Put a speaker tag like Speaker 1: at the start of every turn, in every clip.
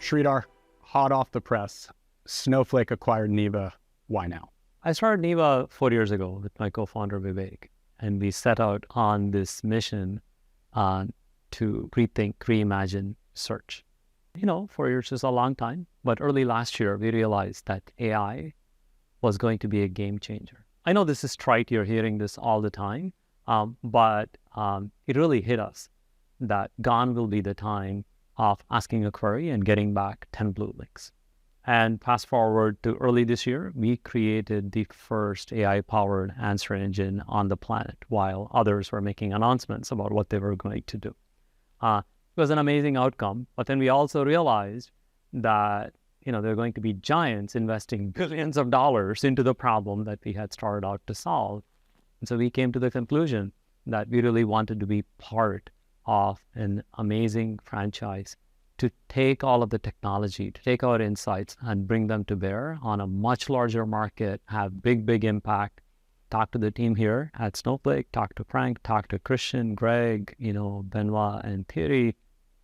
Speaker 1: Sridhar, hot off the press, Snowflake acquired Neeva. Why now?
Speaker 2: I started Neeva 4 years ago with my co-founder Vivek, and we set out on this mission to rethink, reimagine search. 4 years is a long time, but early last year, we realized that AI was going to be a game changer. I know this is trite, you're hearing this all the time, but it really hit us that gone will be the time of asking a query and getting back 10 blue links. And fast forward to early this year, we created the first AI-powered answer engine on the planet while others were making announcements about what they were going to do. It was an amazing outcome, but then we also realized that there are going to be giants investing billions of dollars into the problem that we had started out to solve. And so we came to the conclusion that we really wanted to be part of an amazing franchise to take all of the technology, to take our insights and bring them to bear on a much larger market, have big impact. Talk to the team here at Snowflake, talk to Frank, talk to Christian, Greg, Benoit and Thierry,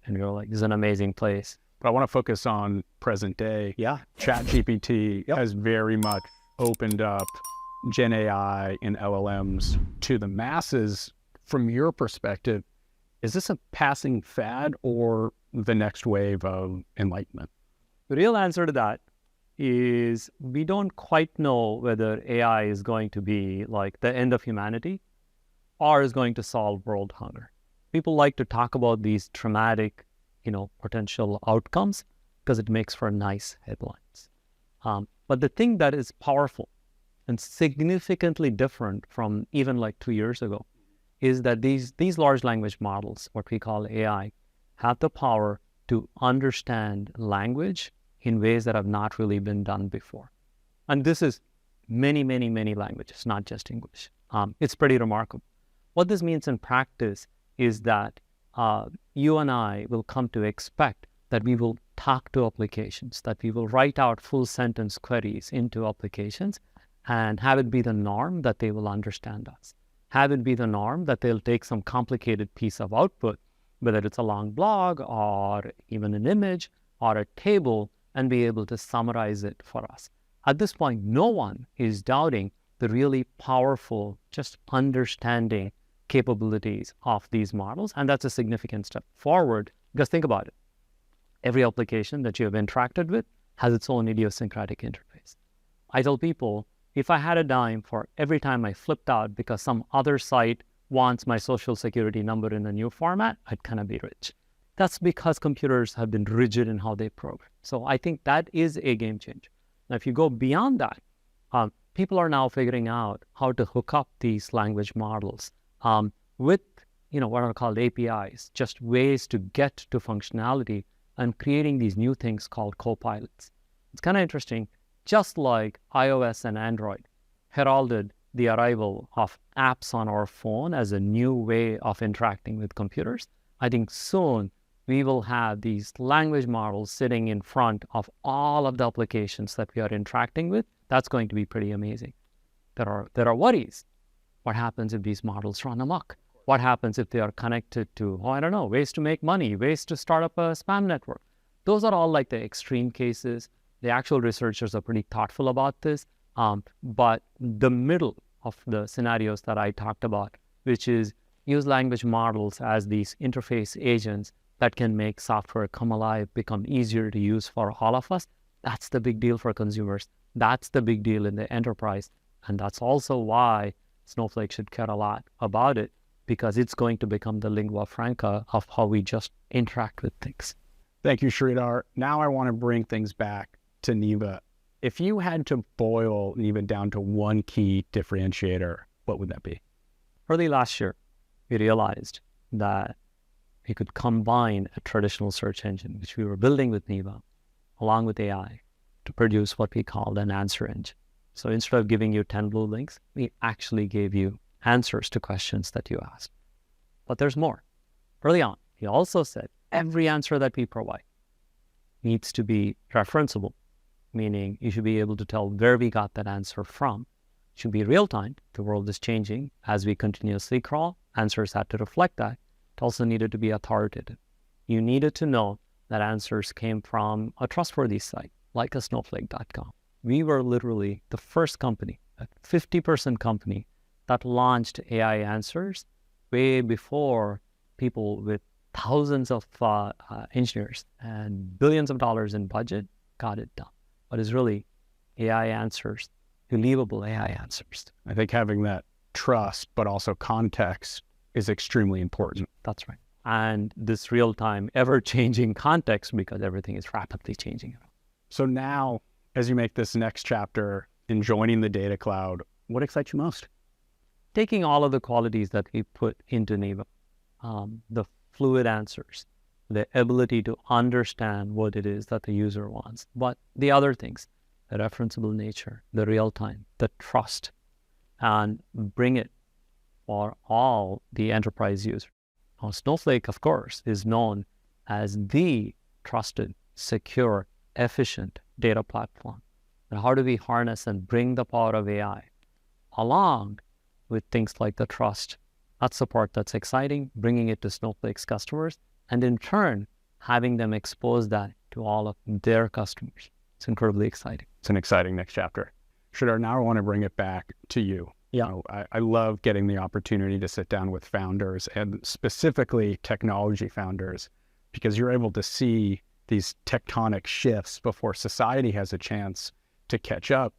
Speaker 2: and we were like, this is an amazing place.
Speaker 1: But I want to focus on present day.
Speaker 2: Yeah.
Speaker 1: ChatGPT has very much opened up Gen AI and LLMs to the masses. From your perspective, is this a passing fad or the next wave of enlightenment?
Speaker 2: The real answer to that is we don't quite know whether AI is going to be like the end of humanity or is going to solve world hunger. People like to talk about these dramatic, potential outcomes because it makes for nice headlines. But the thing that is powerful and significantly different from even like 2 years ago is that these large language models, what we call AI, have the power to understand language in ways that have not really been done before. And this is many languages, not just English. It's pretty remarkable. What this means in practice is that you and I will come to expect that we will talk to applications, that we will write out full sentence queries into applications and have it be the norm that they will understand us. Have it be the norm that they'll take some complicated piece of output, whether it's a long blog or even an image or a table, and be able to summarize it for us. At this point, no one is doubting the really powerful, just understanding capabilities of these models, and that's a significant step forward, because think about it. Every application that you have interacted with has its own idiosyncratic interface. I tell people, if I had a dime for every time I flipped out because some other site wants my social security number in a new format, I'd kind of be rich. That's because computers have been rigid in how they program. So I think that is a game changer. Now, if you go beyond that, people are now figuring out how to hook up these language models with what are called APIs, just ways to get to functionality and creating these new things called co-pilots. It's kind of interesting. Just like iOS and Android heralded the arrival of apps on our phone as a new way of interacting with computers, I think soon we will have these language models sitting in front of all of the applications that we are interacting with. That's going to be pretty amazing. There are worries. What happens if these models run amok? What happens if they are connected to, ways to make money, ways to start up a spam network? Those are all like the extreme cases. The actual researchers are pretty thoughtful about this, but the middle of the scenarios that I talked about, which is use language models as these interface agents that can make software come alive, become easier to use for all of us, that's the big deal for consumers. That's the big deal in the enterprise. And that's also why Snowflake should care a lot about it, because it's going to become the lingua franca of how we just interact with things.
Speaker 1: Thank you, Sridhar. Now I want to bring things back to Neeva. If you had to boil Neeva down to one key differentiator, what would that be?
Speaker 2: Early last year, we realized that we could combine a traditional search engine, which we were building with Neeva, along with AI, to produce what we called an answer engine. So instead of giving you 10 blue links, we actually gave you answers to questions that you asked. But there's more. Early on, we also said every answer that we provide needs to be referenceable, meaning you should be able to tell where we got that answer from. It should be real time. The world is changing. As we continuously crawl, answers had to reflect that. It also needed to be authoritative. You needed to know that answers came from a trustworthy site like a Snowflake.com. We were literally the first company, a 50% company, that launched AI answers way before people with thousands of engineers and billions of dollars in budget got it done. But it's really AI answers, believable AI answers.
Speaker 1: I think having that trust, but also context is extremely important.
Speaker 2: That's right. And this real-time, ever-changing context, because everything is rapidly changing.
Speaker 1: So now, as you make this next chapter in joining the data cloud, what excites you most?
Speaker 2: Taking all of the qualities that we put into Neeva, the fluid answers, the ability to understand what it is that the user wants, but the other things, the referenceable nature, the real-time, the trust, and bring it for all the enterprise users. Now, Snowflake, of course, is known as the trusted, secure, efficient data platform. And how do we harness and bring the power of AI along with things like the trust? That's the part that's exciting, bringing it to Snowflake's customers, and in turn, having them expose that to all of their customers. It's incredibly exciting.
Speaker 1: It's an exciting next chapter. Sridhar, now I want to bring it back to you.
Speaker 2: Yeah.
Speaker 1: You know, I love getting the opportunity to sit down with founders, and specifically technology founders, because you're able to see these tectonic shifts before society has a chance to catch up.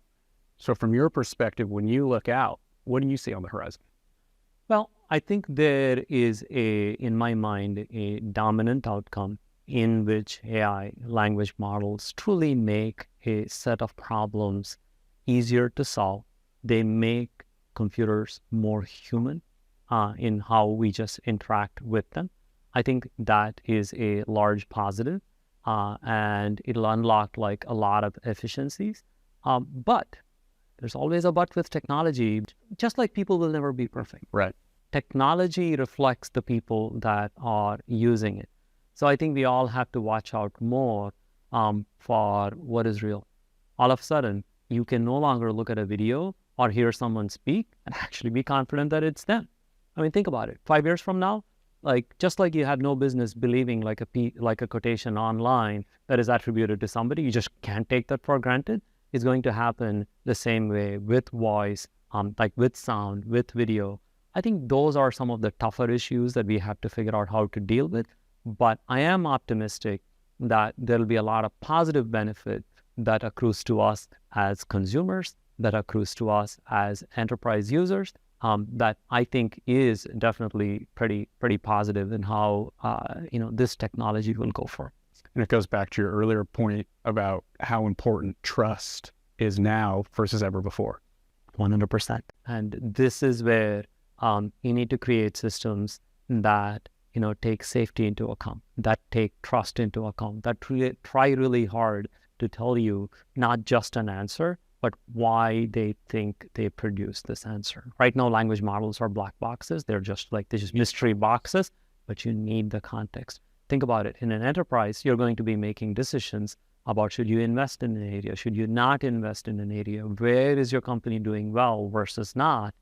Speaker 1: So from your perspective, when you look out, what do you see on the horizon?
Speaker 2: Well, I think there is in my mind, a dominant outcome in which AI language models truly make a set of problems easier to solve. They make computers more human in how we just interact with them. I think that is a large positive, and it'll unlock like a lot of efficiencies. But there's always a but with technology, just like people will never be perfect.
Speaker 1: Right.
Speaker 2: Technology reflects the people that are using it. So I think we all have to watch out more for what is real. All of a sudden, you can no longer look at a video or hear someone speak and actually be confident that it's them. I mean, think about it. 5 years from now, like just like you had no business believing like a quotation online that is attributed to somebody, you just can't take that for granted. It's going to happen the same way with voice, like with sound, with video. I think those are some of the tougher issues that we have to figure out how to deal with. But I am optimistic that there'll be a lot of positive benefit that accrues to us as consumers, that accrues to us as enterprise users, that I think is definitely pretty positive in how this technology will go for.
Speaker 1: And it goes back to your earlier point about how important trust is now versus ever before.
Speaker 2: 100%. And this is where you need to create systems that take safety into account, that take trust into account, that try really hard to tell you not just an answer, but why they think they produce this answer. Right now, language models are black boxes. They're just mystery boxes, but you need the context. Think about it. In an enterprise, you're going to be making decisions about should you invest in an area, should you not invest in an area, where is your company doing well versus not.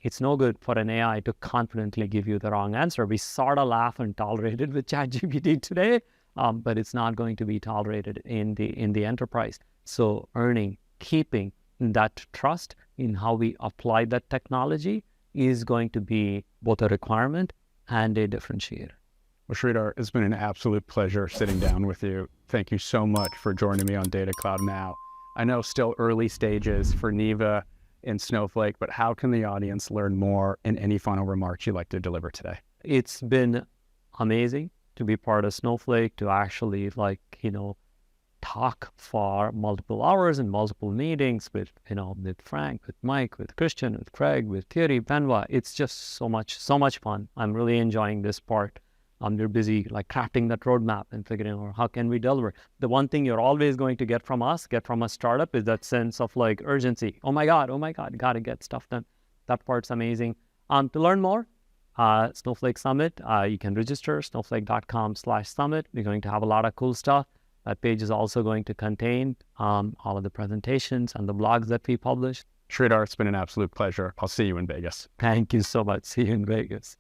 Speaker 2: It's no good for an AI to confidently give you the wrong answer. We sort of laugh and tolerate it with ChatGPT today, but it's not going to be tolerated in the enterprise. So keeping that trust in how we apply that technology is going to be both a requirement and a differentiator.
Speaker 1: Well, Sridhar, it's been an absolute pleasure sitting down with you. Thank you so much for joining me on Data Cloud Now. I know still early stages for Neeva and Snowflake, but how can the audience learn more, and any final remarks you'd like to deliver today?
Speaker 2: It's been amazing to be part of Snowflake, to actually talk for multiple hours and multiple meetings with Frank, with Mike, with Christian, with Craig, with Thierry, Benoit. It's just so much fun. I'm really enjoying this part. They're busy crafting that roadmap and figuring out how can we deliver. The one thing you're always going to get from a startup is that sense of urgency. Oh my God, got to get stuff done. That part's amazing. To learn more, Snowflake Summit, you can register snowflake.com/summit. We're going to have a lot of cool stuff. That page is also going to contain all of the presentations and the blogs that we publish.
Speaker 1: Sridhar, it's been an absolute pleasure. I'll see you in Vegas.
Speaker 2: Thank you so much. See you in Vegas.